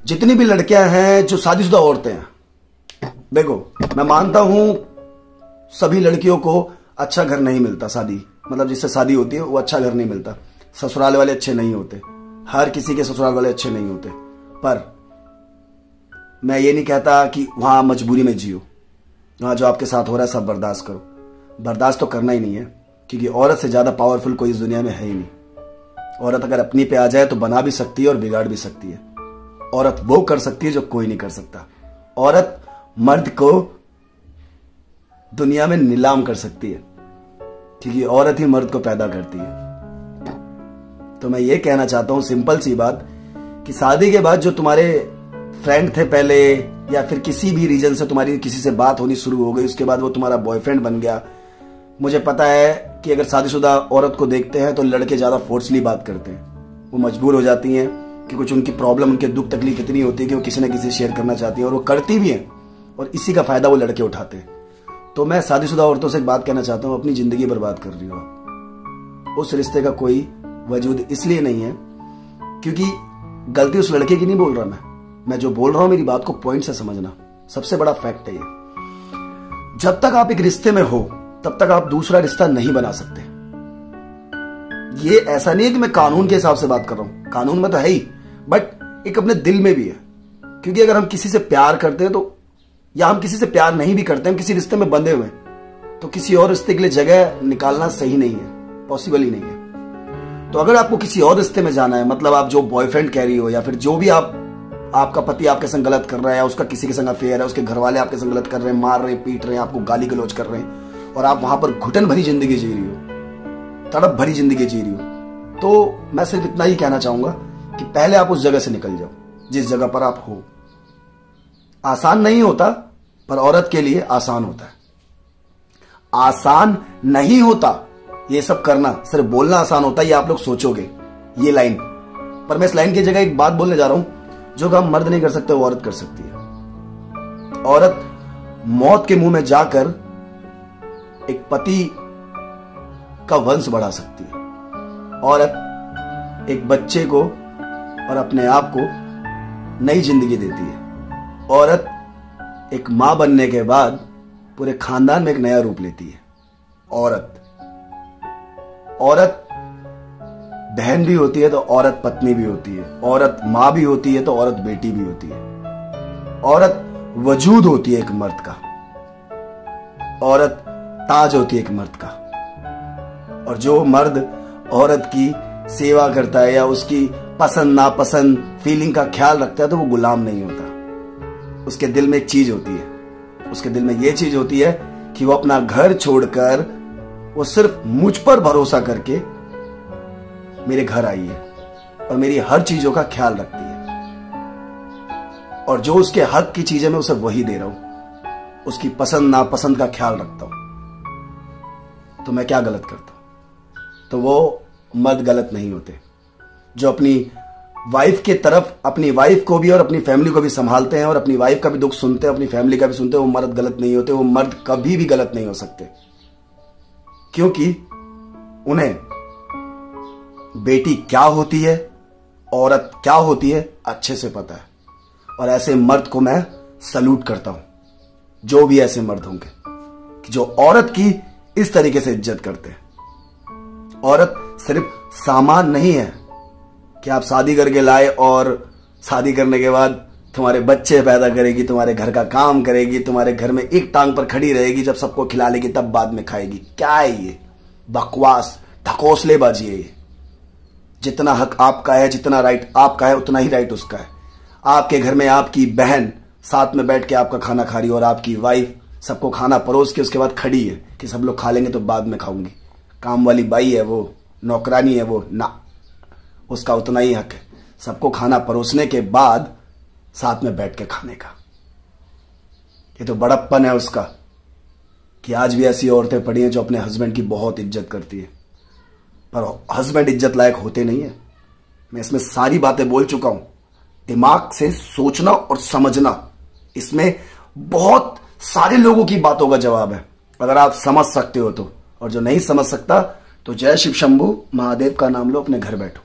जितनी भी लड़कियां हैं जो शादीशुदा औरतें हैं, देखो मैं मानता हूं सभी लड़कियों को अच्छा घर नहीं मिलता, शादी मतलब जिससे शादी होती है वो अच्छा घर नहीं मिलता, ससुराल वाले अच्छे नहीं होते, हर किसी के ससुराल वाले अच्छे नहीं होते। पर मैं ये नहीं कहता कि वहां मजबूरी में जियो, वहां जो आपके साथ हो रहा है सब बर्दाश्त करो। बर्दाश्त तो करना ही नहीं है, क्योंकि औरत से ज्यादा पावरफुल कोई इस दुनिया में है ही नहीं। औरत अगर अपनी पे आ जाए तो बना भी सकती है और बिगाड़ भी सकती है। औरत वो कर सकती है जो कोई नहीं कर सकता। औरत मर्द को दुनिया में नीलाम कर सकती है, क्योंकि औरत ही मर्द को पैदा करती है। तो मैं ये कहना चाहता हूं सिंपल सी बात, कि शादी के बाद जो तुम्हारे फ्रेंड थे पहले, या फिर किसी भी रीजन से तुम्हारी किसी से बात होनी शुरू हो गई, उसके बाद वो तुम्हारा बॉयफ्रेंड बन गया। मुझे पता है कि अगर शादीशुदा औरत को देखते हैं तो लड़के ज्यादा फोर्सली बात करते हैं, वो मजबूर हो जाती हैं कि कुछ उनकी प्रॉब्लम, उनके दुख तकलीफ इतनी होती है कि वो किसी न किसी शेयर करना चाहती है, और वो करती भी हैं, और इसी का फायदा वो लड़के उठाते हैं। तो मैं शादीशुदा औरतों से एक बात कहना चाहता हूं, अपनी जिंदगी बर्बाद कर रही हो आप। उस रिश्ते का कोई वजूद इसलिए नहीं है क्योंकि गलती उस लड़के की नहीं बोल रहा मैं जो बोल रहा हूं मेरी बात को पॉइंट से समझना, सबसे बड़ा फैक्ट है ये। जब तक आप एक रिश्ते में हो तब तक आप दूसरा रिश्ता नहीं बना सकते। ये ऐसा नहीं है कि मैं कानून के हिसाब से बात कर रहा हूं, कानून में तो है ही, बट एक अपने दिल में भी है। क्योंकि अगर हम किसी से प्यार करते हैं तो, या हम किसी से प्यार नहीं भी करते, हम किसी रिश्ते में बंधे हुए हैं, तो किसी और रिश्ते के लिए जगह निकालना सही नहीं है, पॉसिबल ही नहीं है। तो अगर आपको किसी और रिश्ते में जाना है, मतलब आप जो बॉयफ्रेंड कह रही हो, या फिर जो भी आपका पति आपके संग गलत कर रहा है, उसका किसी के संग अफेयर है, उसके घर वाले आपके संग गलत कर रहे हैं, मार रहे हैं, पीट रहे हैं, आपको गाली गलौज कर रहे हैं, और आप वहां पर घुटन भरी जिंदगी जी रही हो, तड़प भरी जिंदगी जी रही हो, तो मैं सिर्फ इतना ही कहना चाहूंगा कि पहले आप उस जगह से निकल जाओ जिस जगह पर आप हो। आसान नहीं होता, पर औरत के लिए आसान होता है। आसान नहीं होता ये सब करना, सिर्फ बोलना आसान होता है, ये आप लोग सोचोगे ये लाइन, पर मैं इस लाइन की जगह एक बात बोलने जा रहा हूं, जो काम मर्द नहीं कर सकते वो औरत कर सकती है। औरत मौत के मुंह में जाकर एक पति का वंश बढ़ा सकती है। औरत एक बच्चे को और अपने आप को नई जिंदगी देती है। औरत एक मां बनने के बाद पूरे खानदान में एक नया रूप लेती है। औरत बहन भी होती है तो औरत पत्नी भी होती है, औरत मां भी होती है तो औरत बेटी भी होती है। औरत वजूद होती है एक मर्द का, औरत ताज होती है एक मर्द का। और जो मर्द औरत की सेवा करता है या उसकी पसंद नापसंद फीलिंग का ख्याल रखता है तो वो गुलाम नहीं होता। उसके दिल में एक चीज होती है, उसके दिल में ये चीज होती है कि वो अपना घर छोड़कर वो सिर्फ मुझ पर भरोसा करके मेरे घर आई है और मेरी हर चीजों का ख्याल रखती है, और जो उसके हक की चीजें मैं उसे वही दे रहा हूं, उसकी पसंद नापसंद का ख्याल रखता हूं। तो मैं क्या गलत करता हूं? तो वो मर्द गलत नहीं होते जो अपनी वाइफ के तरफ, अपनी वाइफ को भी और अपनी फैमिली को भी संभालते हैं और अपनी वाइफ का भी दुख सुनते हैं, अपनी फैमिली का भी सुनते हैं। वो मर्द गलत नहीं होते, वो मर्द कभी भी गलत नहीं हो सकते, क्योंकि उन्हें बेटी क्या होती है, औरत क्या होती है अच्छे से पता है। और ऐसे मर्द को मैं सल्यूट करता हूं, जो भी ऐसे मर्द होंगे कि जो औरत की इस तरीके से इज्जत करते हैं। औरत सिर्फ सामान नहीं है कि आप शादी करके लाए और शादी करने के बाद तुम्हारे बच्चे पैदा करेगी, तुम्हारे घर का काम करेगी, तुम्हारे घर में एक टांग पर खड़ी रहेगी, जब सबको खिला लेगी तब बाद में खाएगी। क्या है ये बकवास, ढकोसलेबाजी है ये। जितना हक आपका है, जितना राइट आपका है, उतना ही राइट उसका है। आपके घर में आपकी बहन साथ में बैठ के आपका खाना खा रही है और आपकी वाइफ सबको खाना परोस के उसके बाद खड़ी है कि सब लोग खा लेंगे तो बाद में खाऊंगी। काम वाली बाई है वो, नौकरानी है वो, ना, उसका उतना ही हक है सबको खाना परोसने के बाद साथ में बैठ के खाने का। ये तो बड़प्पन है उसका कि आज भी ऐसी औरतें पड़ी हैं जो अपने हस्बैंड की बहुत इज्जत करती है, पर हस्बैंड इज्जत लायक होते नहीं है। मैं इसमें सारी बातें बोल चुका हूं। दिमाग से सोचना और समझना, इसमें बहुत सारे लोगों की बातों का जवाब है अगर आप समझ सकते हो तो। और जो नहीं समझ सकता तो जय शिव शंभू महादेव का नाम लो, अपने घर बैठो।